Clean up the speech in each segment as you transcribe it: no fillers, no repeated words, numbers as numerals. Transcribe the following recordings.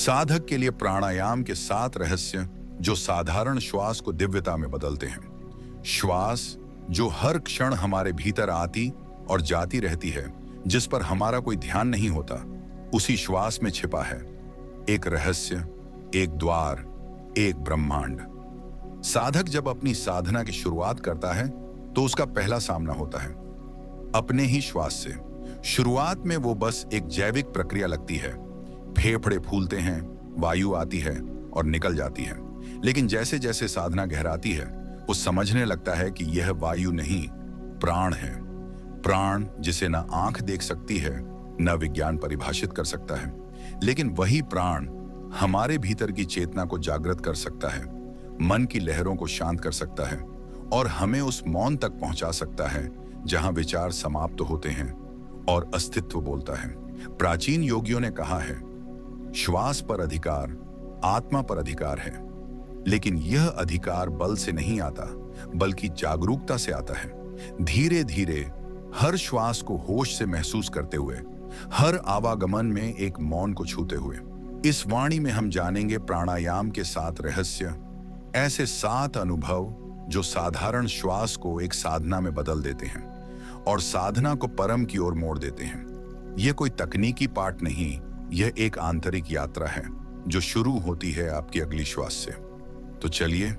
साधक के लिए प्राणायाम के 7 रहस्य जो साधारण श्वास को दिव्यता में बदलते हैं। श्वास जो हर क्षण हमारे भीतर आती और जाती रहती है, जिस पर हमारा कोई ध्यान नहीं होता, उसी श्वास में छिपा है एक रहस्य, एक द्वार, एक ब्रह्मांड। साधक जब अपनी साधना की शुरुआत करता है तो उसका पहला सामना होता है अपने ही श्वास से। शुरुआत में वो बस एक जैविक प्रक्रिया लगती है। फेफड़े फूलते हैं, वायु आती है और निकल जाती है। लेकिन जैसे जैसे साधना गहराती है, वो समझने लगता है कि यह वायु नहीं, प्राण है। प्राण जिसे न आंख देख सकती है, न विज्ञान परिभाषित कर सकता है, लेकिन वही प्राण हमारे भीतर की चेतना को जागृत कर सकता है, मन की लहरों को शांत कर सकता है और हमें उस मौन तक पहुंचा सकता है जहां विचार समाप्त होते हैं और अस्तित्व बोलता है। प्राचीन योगियों ने कहा है, श्वास पर अधिकार आत्मा पर अधिकार है, लेकिन यह अधिकार बल से नहीं आता, बल्कि जागरूकता से आता है। धीरे धीरे हर श्वास को होश से महसूस करते हुए, हर आवागमन में एक मौन को छूते हुए। इस वाणी में हम जानेंगे प्राणायाम के 7 रहस्य, ऐसे 7 अनुभव जो साधारण श्वास को एक साधना में बदल देते हैं और साधना को परम की ओर मोड़ देते हैं। यह कोई तकनीकी पाठ नहीं, यह एक आंतरिक यात्रा है जो शुरू होती है आपकी अगली श्वास से। तो चलिए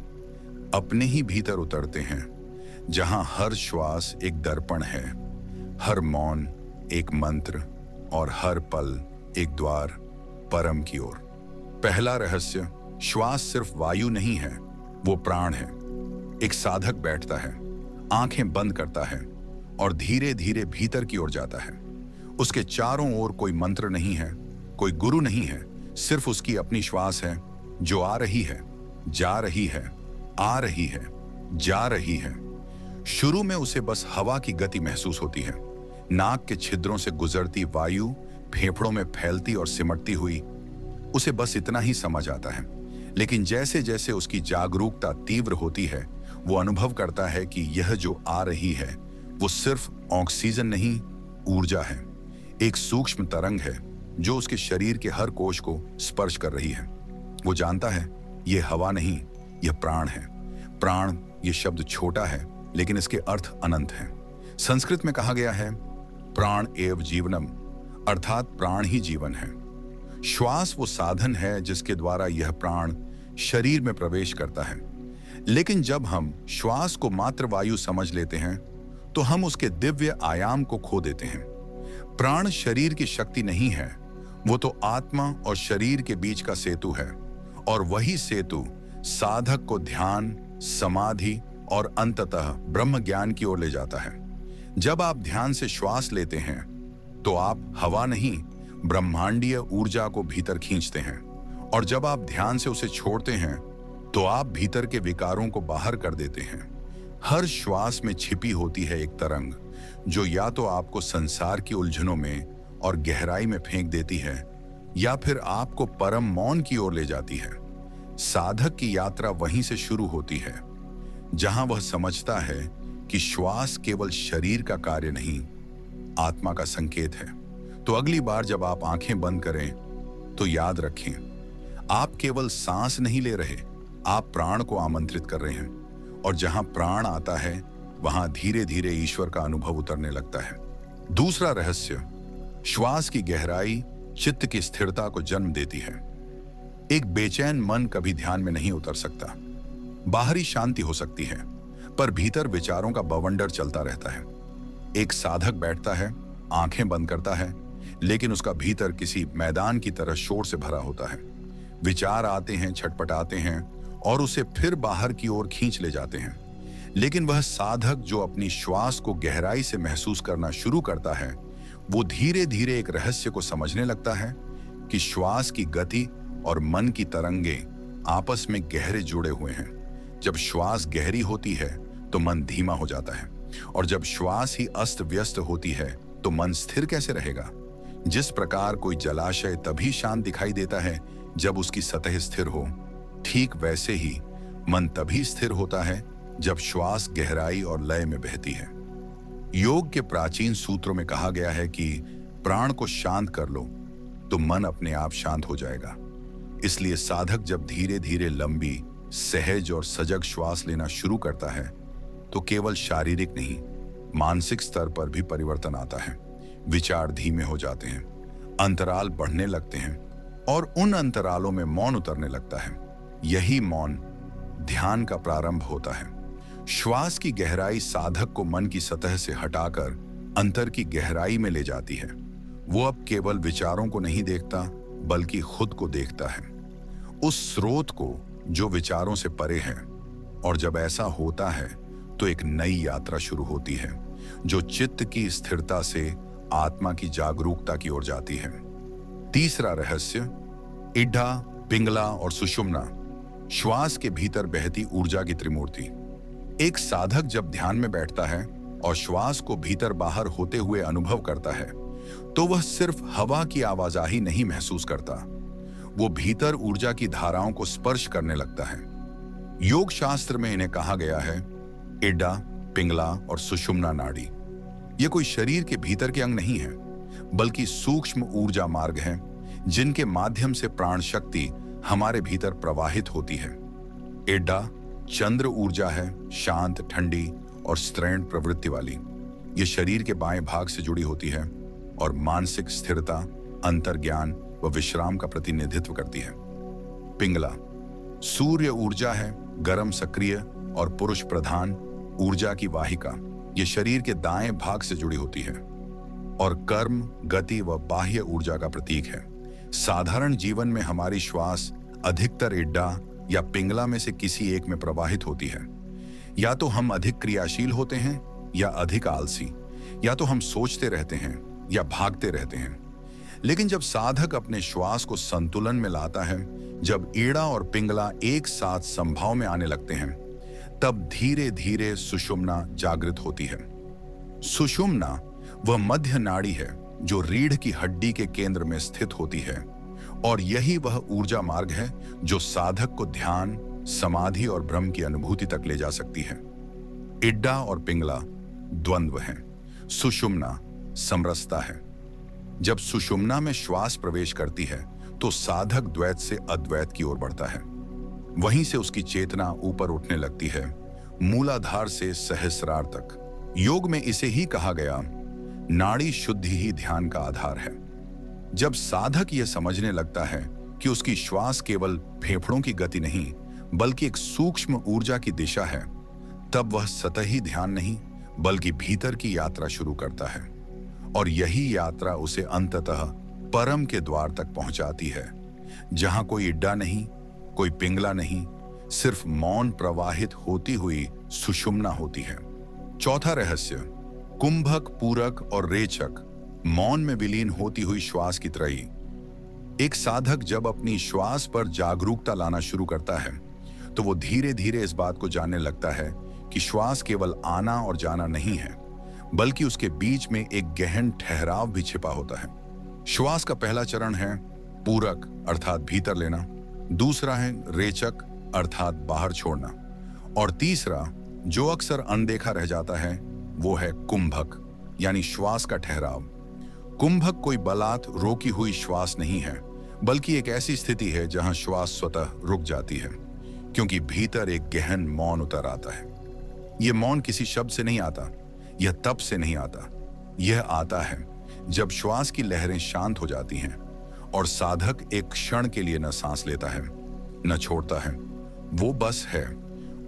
अपने ही भीतर उतरते हैं, जहां हर श्वास एक दर्पण है, हर मौन एक मंत्र और हर पल एक द्वार परम की ओर। पहला रहस्य, श्वास सिर्फ वायु नहीं है, वो प्राण है। एक साधक बैठता है, आंखें बंद करता है और धीरे धीरे भीतर की ओर जाता है। उसके चारों ओर कोई मंत्र नहीं है, कोई गुरु नहीं है, सिर्फ उसकी अपनी श्वास है जो आ रही है, जा रही है, आ रही है, जा रही है। शुरू में उसे बस हवा की गति महसूस होती है, नाक के छिद्रों से गुजरती वायु फेफड़ों में फैलती और सिमटती हुई, उसे बस इतना ही समझ आता है। लेकिन जैसे जैसे उसकी जागरूकता तीव्र होती है, वो अनुभव करता है कि यह जो आ रही है वो सिर्फ ऑक्सीजन नहीं, ऊर्जा है। एक सूक्ष्म तरंग है जो उसके शरीर के हर कोश को स्पर्श कर रही है। वो जानता है यह हवा नहीं, यह प्राण है। प्राण ये शब्द छोटा है, लेकिन इसके अर्थ अनंत हैं। संस्कृत में कहा गया है, प्राण एव जीवनम, अर्थात प्राण ही जीवन है। श्वास वो साधन है जिसके द्वारा यह प्राण शरीर में प्रवेश करता है। लेकिन जब हम श्वास को मात्र वायु समझ लेते हैं तो हम उसके दिव्य आयाम को खो देते हैं। प्राण शरीर की शक्ति नहीं है, वो तो आत्मा और शरीर के बीच का सेतु है, और वही सेतु साधक को ध्यान, समाधि और अंततः ब्रह्म ज्ञान की ओर ले जाता है। जब आप ध्यान से श्वास लेते हैं तो आप हवा नहीं, ब्रह्मांडीय ऊर्जा को भीतर खींचते हैं, और जब आप ध्यान से उसे छोड़ते हैं तो आप भीतर के विकारों को बाहर कर देते हैं। हर श्वास में छिपी होती है एक तरंग जो या तो आपको संसार की उलझनों में और गहराई में फेंक देती है, या फिर आपको परम मौन की ओर ले जाती है। साधक की यात्रा वहीं से शुरू होती है, जहां वह समझता है कि श्वास केवल शरीर का कार्य नहीं, आत्मा का संकेत है। तो अगली बार जब आप आंखें बंद करें तो याद रखें, आप केवल सांस नहीं ले रहे, आप प्राण को आमंत्रित कर रहे हैं, और जहां प्राण आता है वहां धीरे धीरे ईश्वर का अनुभव उतरने लगता है। दूसरा रहस्य, श्वास की गहराई चित्त की स्थिरता को जन्म देती है। एक बेचैन मन कभी ध्यान में नहीं उतर सकता। बाहरी शांति हो सकती है, पर भीतर विचारों का बवंडर चलता रहता है। एक साधक बैठता है, आंखें बंद करता है, लेकिन उसका भीतर किसी मैदान की तरह शोर से भरा होता है। विचार आते हैं, छटपटाते हैं और उसे फिर बाहर की ओर खींच ले जाते हैं। लेकिन वह साधक जो अपनी श्वास को गहराई से महसूस करना शुरू करता है, वो धीरे धीरे एक रहस्य को समझने लगता है कि श्वास की गति और मन की तरंगे आपस में गहरे जुड़े हुए हैं। जब श्वास गहरी होती है तो मन धीमा हो जाता है, और जब श्वास ही अस्त व्यस्त होती है तो मन स्थिर कैसे रहेगा। जिस प्रकार कोई जलाशय तभी शांत दिखाई देता है जब उसकी सतह स्थिर हो, ठीक वैसे ही मन तभी स्थिर होता है जब श्वास गहराई और लय में बहती है। योग के प्राचीन सूत्रों में कहा गया है कि प्राण को शांत कर लो तो मन अपने आप शांत हो जाएगा। इसलिए साधक जब धीरे धीरे लंबी, सहज और सजग श्वास लेना शुरू करता है तो केवल शारीरिक नहीं, मानसिक स्तर पर भी परिवर्तन आता है। विचार धीमे हो जाते हैं, अंतराल बढ़ने लगते हैं और उन अंतरालों में मौन उतरने लगता है। यही मौन ध्यान का प्रारंभ होता है। श्वास की गहराई साधक को मन की सतह से हटाकर अंतर की गहराई में ले जाती है। वो अब केवल विचारों को नहीं देखता बल्कि खुद को देखता है, उस स्रोत को जो विचारों से परे है। और जब ऐसा होता है तो एक नई यात्रा शुरू होती है जो चित्त की स्थिरता से आत्मा की जागरूकता की ओर जाती है। तीसरा रहस्य, इड्ढा, पिंगला और सुषुम्ना, श्वास के भीतर बहती ऊर्जा की त्रिमूर्ति। एक साधक जब ध्यान में बैठता है और श्वास को भीतर बाहर होते हुए अनुभव करता है तो वह सिर्फ हवा की आवाजाही नहीं महसूस करता, वो भीतर ऊर्जा की धाराओं को स्पर्श करने लगता है। योग शास्त्र में इन्हें कहा गया है इड्डा, पिंगला और सुषुम्ना नाड़ी। ये कोई शरीर के भीतर के अंग नहीं है बल्कि सूक्ष्म ऊर्जा मार्ग हैं जिनके माध्यम से प्राण शक्ति हमारे भीतर प्रवाहित होती है। इड्डा चंद्र ऊर्जा है, शांत, ठंडी और स्त्रैण प्रवृत्ति वाली। ये शरीर के बाएं भाग से जुड़ी होती है और मानसिक स्थिरता, अंतर्ज्ञान व विश्राम का प्रतिनिधित्व करती है। पिंगला सूर्य ऊर्जा है, गर्म, सक्रिय और पुरुष प्रधान ऊर्जा की वाहिका। ये शरीर के दाएं भाग से जुड़ी होती है और कर्म, गति व बाह्य ऊर्जा का प्रतीक है। साधारण जीवन में हमारी श्वास अधिकतर इड्डा या पिंगला में से किसी एक में प्रवाहित होती है। या तो हम अधिक क्रियाशील होते हैं या अधिक आलसी, या तो हम सोचते रहते हैं या भागते रहते हैं। लेकिन जब साधक अपने श्वास को संतुलन में लाता है, जब ईड़ा और पिंगला एक साथ समभाव में आने लगते हैं, तब धीरे धीरे सुषुम्ना जागृत होती है। सुषुम्ना वह मध्य नाड़ी है जो रीढ़ की हड्डी के केंद्र में स्थित होती है और यही वह ऊर्जा मार्ग है जो साधक को ध्यान, समाधि और ब्रह्म की अनुभूति तक ले जा सकती है। इड्डा और पिंगला द्वंद्व हैं, सुषुम्ना समरसता है। जब सुषुम्ना में श्वास प्रवेश करती है तो साधक द्वैत से अद्वैत की ओर बढ़ता है। वहीं से उसकी चेतना ऊपर उठने लगती है, मूलाधार से सहस्रार तक। योग में इसे ही कहा गया नाड़ी शुद्धि ही ध्यान का आधार है। जब साधक यह समझने लगता है कि उसकी श्वास केवल फेफड़ों की गति नहीं बल्कि एक सूक्ष्म ऊर्जा की दिशा है, तब वह सतही ध्यान नहीं बल्कि भीतर की यात्रा शुरू करता है। और यही यात्रा उसे अंततः परम के द्वार तक पहुंचाती है, जहां कोई इड्डा नहीं, कोई पिंगला नहीं, सिर्फ मौन प्रवाहित होती हुई सुषुम्ना होती है। चौथा रहस्य, कुंभक, पूरक और रेचक, मौन में विलीन होती हुई श्वास की त्रयी। एक साधक जब अपनी श्वास पर जागरूकता लाना शुरू करता है तो वो धीरे धीरे इस बात को जानने लगता है कि श्वास केवल आना और जाना नहीं है बल्कि उसके बीच में एक गहन ठहराव भी छिपा होता है। श्वास का पहला चरण है पूरक अर्थात भीतर लेना, दूसरा है रेचक अर्थात बाहर छोड़ना, और तीसरा जो अक्सर अनदेखा रह जाता है वो है कुंभक यानी श्वास का ठहराव। कुंभक कोई बलात् रोकी हुई श्वास नहीं है बल्कि एक ऐसी स्थिति है जहां श्वास स्वतः रुक जाती है क्योंकि भीतर एक गहन मौन उतर आता है। यह मौन किसी शब्द से नहीं आता, यह तप से नहीं आता, यह आता है जब श्वास की लहरें शांत हो जाती हैं और साधक एक क्षण के लिए न सांस लेता है न छोड़ता है। वो बस है,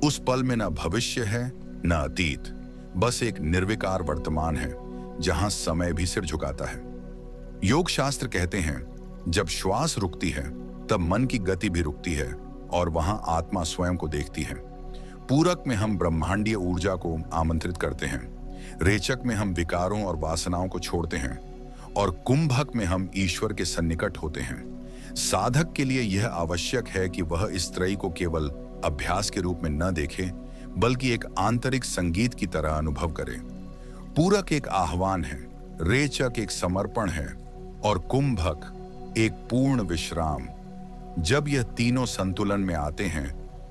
उस पल में न भविष्य है न अतीत, बस एक निर्विकार वर्तमान है जहां समय भी सिर झुकाता है। योग शास्त्र कहते हैं जब श्वास रुकती है तब मन की गति भी रुकती है और वहां आत्मा स्वयं को देखती है। पूरक में हम ब्रह्मांडीय ऊर्जा को आमंत्रित करते हैं, रेचक में हम विकारों और वासनाओं को छोड़ते हैं और कुंभक में हम ईश्वर के सन्निकट होते हैं। साधक के लिए यह आवश्यक है कि वह इस त्रयी को केवल अभ्यास के रूप में न देखे बल्कि एक आंतरिक संगीत की तरह अनुभव करे। पूरक एक आह्वान है, रेचक एक समर्पण है और कुंभक एक पूर्ण विश्राम। जब यह तीनों संतुलन में आते हैं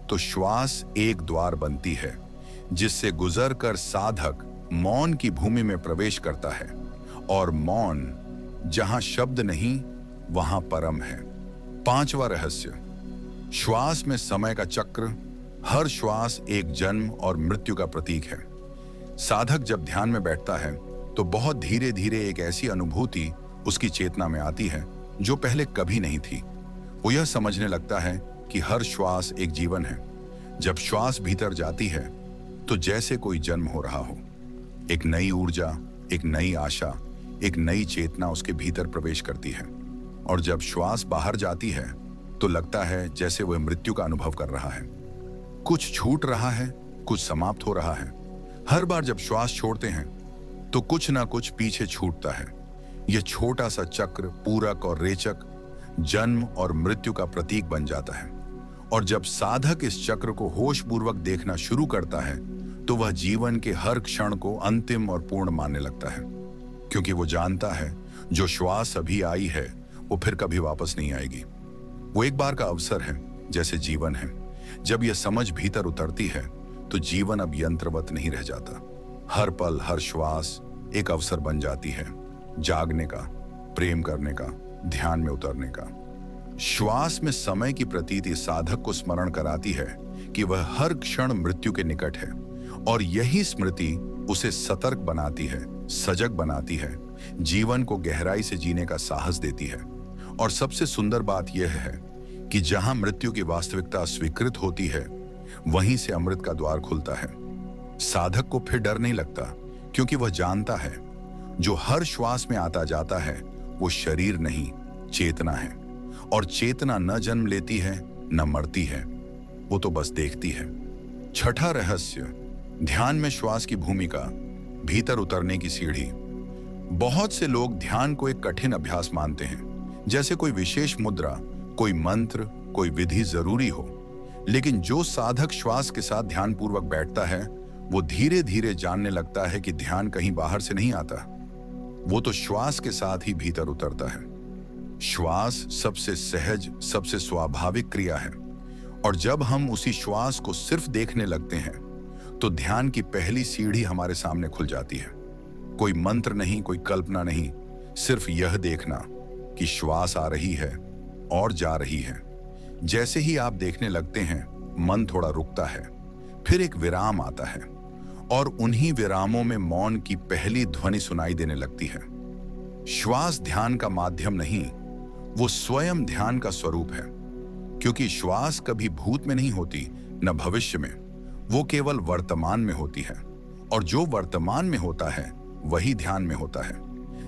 तो श्वास एक द्वार बनती है जिससे गुजरकर साधक मौन की भूमि में प्रवेश करता है और मौन जहां शब्द नहीं वहां परम है। पांचवा रहस्य, श्वास में समय का चक्र। हर श्वास एक जन्म और मृत्यु का प्रतीक है। साधक जब ध्यान में बैठता है तो बहुत धीरे धीरे एक ऐसी अनुभूति उसकी चेतना में आती है जो पहले कभी नहीं थी। वो यह समझने लगता है कि हर श्वास एक जीवन है। जब श्वास भीतर जाती है तो जैसे कोई जन्म हो रहा हो, एक नई ऊर्जा, एक नई आशा, एक नई चेतना उसके भीतर प्रवेश करती है। और जब श्वास बाहर जाती है तो लगता है जैसे वह मृत्यु का अनुभव कर रहा है। कुछ छूट रहा है, कुछ समाप्त हो रहा है। हर बार जब श्वास छोड़ते हैं तो कुछ ना कुछ पीछे छूटता है। यह छोटा सा चक्र पूरक और रेचक जन्म और मृत्यु का प्रतीक बन जाता है। और जब साधक इस चक्र को होशपूर्वक देखना शुरू करता है तो वह जीवन के हर क्षण को अंतिम और पूर्ण मानने लगता है, क्योंकि वो जानता है जो श्वास अभी आई है वो फिर कभी वापस नहीं आएगी। वो एक बार का अवसर है, जैसे जीवन है। जब यह समझ भीतर उतरती है तो जीवन अब यंत्रवत नहीं रह जाता। हर पल, हर श्वास एक अवसर बन जाती है, जागने का, प्रेम करने का, ध्यान में उतरने का। श्वास में समय की प्रतीति साधक को स्मरण कराती है कि वह हर क्षण मृत्यु के निकट है, और यही स्मृति उसे सतर्क बनाती है, सजग बनाती है, जीवन को गहराई से जीने का साहस देती है। और सबसे सुंदर बात यह है कि जहां मृत्यु की वास्तविकता स्वीकृत होती है वहीं से अमृत का द्वार खुलता है। साधक को फिर डर नहीं लगता, क्योंकि वह जानता है जो हर श्वास में आता जाता है वो शरीर नहीं, चेतना है। और चेतना न जन्म लेती है न मरती है, वो तो बस देखती है। छठा रहस्य, ध्यान में श्वास की भूमिका, भीतर उतरने की सीढ़ी। बहुत से लोग ध्यान को एक कठिन अभ्यास मानते हैं, जैसे कोई विशेष मुद्रा, कोई मंत्र, कोई विधि जरूरी हो। लेकिन जो साधक श्वास के साथ ध्यानपूर्वक बैठता है वो धीरे धीरे जानने लगता है कि ध्यान कहीं बाहर से नहीं आता, वो तो श्वास के साथ ही भीतर उतरता है। श्वास सबसे सहज, सबसे स्वाभाविक क्रिया है, और जब हम उसी श्वास को सिर्फ देखने लगते हैं तो ध्यान की पहली सीढ़ी हमारे सामने खुल जाती है। कोई मंत्र नहीं, कोई कल्पना नहीं, सिर्फ यह देखना कि श्वास आ रही है और जा रही है। जैसे ही आप देखने लगते हैं मन थोड़ा रुकता है, फिर एक विराम आता है, और उन्हीं विरामों में मौन की पहली ध्वनि सुनाई देने लगती है। श्वास ध्यान का माध्यम नहीं, वो स्वयं ध्यान का स्वरूप है, क्योंकि श्वास कभी भूत में नहीं होती न भविष्य में, वो केवल वर्तमान में होती है। और जो वर्तमान में होता है वही ध्यान में होता है।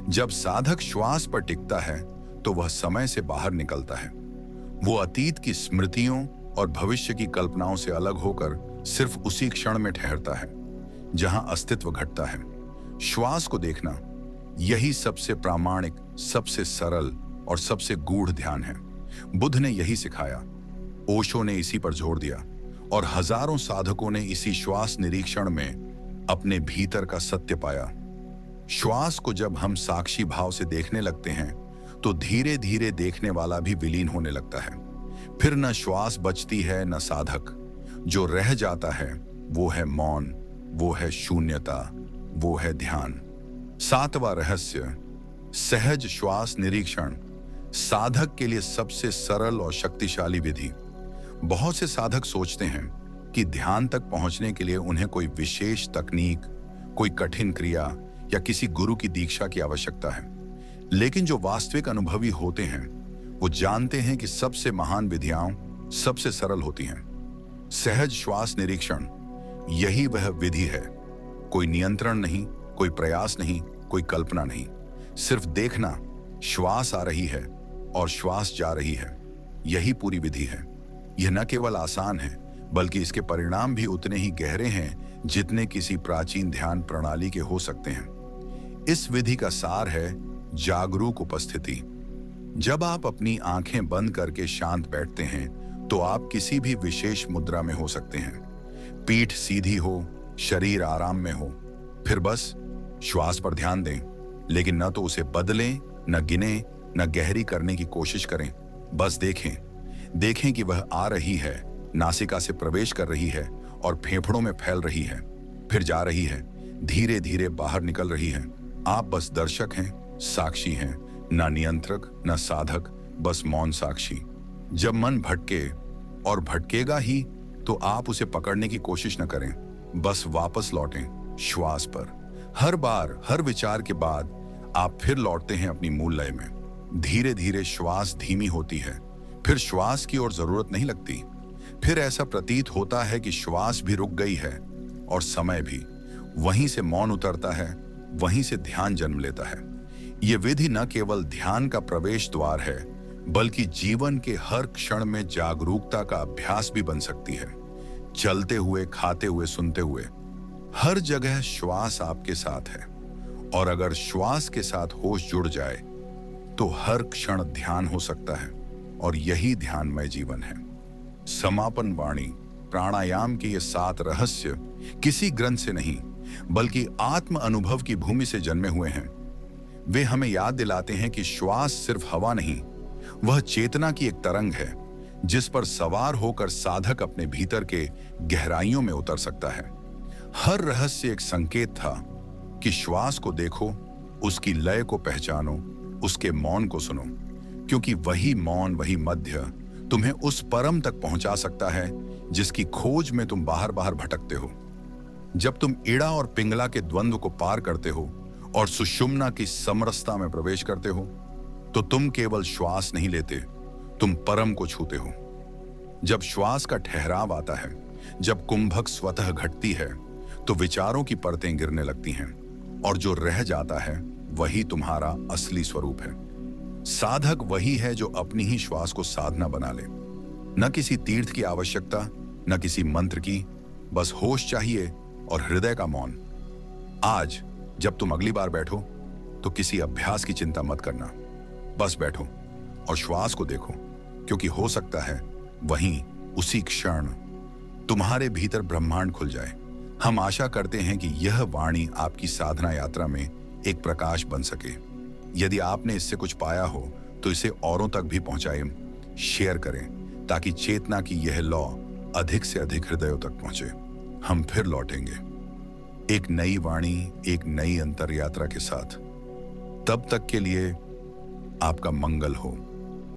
जब साधक श्वास पर टिकता है तो वह समय से बाहर निकलता है। वो अतीत की स्मृतियों और भविष्य की कल्पनाओं से अलग होकर सिर्फ उसी क्षण में ठहरता है जहां अस्तित्व घटता है। श्वास को देखना, यही सबसे प्रामाणिक, सबसे सरल और सबसे गूढ़ ध्यान है। बुद्ध ने यही सिखाया, ओशो ने इसी पर जोर दिया, और हजारों साधकों ने इसी श्वास निरीक्षण में अपने भीतर का सत्य पाया। श्वास को जब हम साक्षी भाव से देखने लगते हैं तो धीरे धीरे देखने वाला भी विलीन होने लगता है। फिर न श्वास बचती है न साधक। जो रह जाता है वो है मौन, वो है शून्यता, वो है ध्यान। सातवां रहस्य, सहज श्वास निरीक्षण, साधक के लिए सबसे सरल और शक्तिशाली विधि। बहुत से साधक सोचते हैं कि ध्यान तक पहुंचने के लिए उन्हें कोई विशेष तकनीक, कोई कठिन क्रिया या किसी गुरु की दीक्षा की आवश्यकता है। लेकिन जो वास्तविक अनुभवी होते हैं वो जानते हैं कि सबसे महान विधियां सबसे सरल होती हैं। सहज श्वास निरीक्षण, यही वह विधि है। कोई नियंत्रण नहीं, कोई प्रयास नहीं, कोई कल्पना नहीं, सिर्फ देखना, श्वास आ रही है और श्वास जा रही है। यही पूरी विधि है। यह न केवल आसान है बल्कि इसके परिणाम भी उतने ही गहरे हैं जितने किसी प्राचीन ध्यान प्रणाली के हो सकते हैं। इस विधि का सार है जागरूक उपस्थिति। जब आप अपनी आंखें बंद करके शांत बैठते हैं तो आप किसी भी विशेष मुद्रा में हो सकते हैं। पीठ सीधी हो, शरीर आराम में हो, फिर बस श्वास पर ध्यान दें, लेकिन न तो उसे बदलें, न गिने, न गहरी करने की कोशिश करें। बस देखें कि वह आ रही है, नासिका से प्रवेश कर रही है और फेफड़ों में फैल रही है, फिर जा रही है, धीरे धीरे बाहर निकल रही है। आप बस दर्शक हैं, साक्षी हैं, न नियंत्रक न साधक, बस मौन साक्षी। जब मन भटके, और भटकेगा ही, तो आप उसे पकड़ने की कोशिश न करें, बस वापस लौटें श्वास पर। हर बार, हर विचार के बाद आप फिर लौटते हैं अपनी मूल लय में। धीरे धीरे श्वास धीमी होती है, फिर श्वास की और जरूरत नहीं लगती। फिर ऐसा प्रतीत होता है कि श्वास भी रुक गई है और समय भी। वहीं से मौन उतरता है, वहीं से ध्यान जन्म लेता है। ये विधि न केवल ध्यान का प्रवेश द्वार है, बल्कि जीवन के हर क्षण में जागरूकता का अभ्यास भी बन सकती है। चलते हुए, खाते हुए, सुनते हुए, हर जगह श्वास आपके साथ है। और अगर श्वास के साथ होश जुड़ जाए तो हर क्षण ध्यान हो सकता है, और यही ध्यानमय जीवन है। समापन वाणी प्राणायाम के ये 7 रहस्य किसी ग्रंथ से नहीं, बल्कि आत्म अनुभव की भूमि से जन्मे हुए हैं। वे हमें याद दिलाते हैं कि श्वास सिर्फ हवा नहीं, वह चेतना की एक तरंग है, जिस पर सवार होकर साधक अपने भीतर के गहराइयों में उतर सकता है। हर रहस्य एक संकेत था कि श्वास को देखो, उसकी लय को पहचानो, उसके मौन को सुनो, क्योंकि वही मौन, वही मध्य तुम्हें उस परम तक पहुंचा सकता है जिसकी खोज में तुम बाहर बाहर भटकते हो। जब तुम इड़ा और पिंगला के द्वंद्व को पार करते हो और सुषुम्ना की समरसता में प्रवेश करते हो, तो तुम केवल श्वास नहीं लेते, तुम परम को छूते हो। जब श्वास का ठहराव आता है, जब कुंभक स्वतः घटती है, तो विचारों की परतें गिरने लगती हैं, और जो रह जाता है वही तुम्हारा असली स्वरूप है। साधक वही है जो अपनी ही श्वास को साधना बना ले। न किसी तीर्थ की आवश्यकता, न किसी मंत्र की, बस होश चाहिए और हृदय का मौन। आज जब तुम अगली बार बैठो तो किसी अभ्यास की चिंता मत करना, बस बैठो और श्वास को देखो, क्योंकि हो सकता है वहीं उसी क्षण तुम्हारे भीतर ब्रह्मांड खुल जाए। हम आशा करते हैं कि यह वाणी आपकी साधना यात्रा में एक प्रकाश बन सके। यदि आपने इससे कुछ पाया हो तो इसे औरों तक भी पहुंचाएं, शेयर करें, ताकि चेतना की यह लौ अधिक से अधिक हृदयों तक पहुंचे। हम फिर लौटेंगे एक नई वाणी, एक नई अंतर यात्रा के साथ। तब तक के लिए आपका मंगल हो।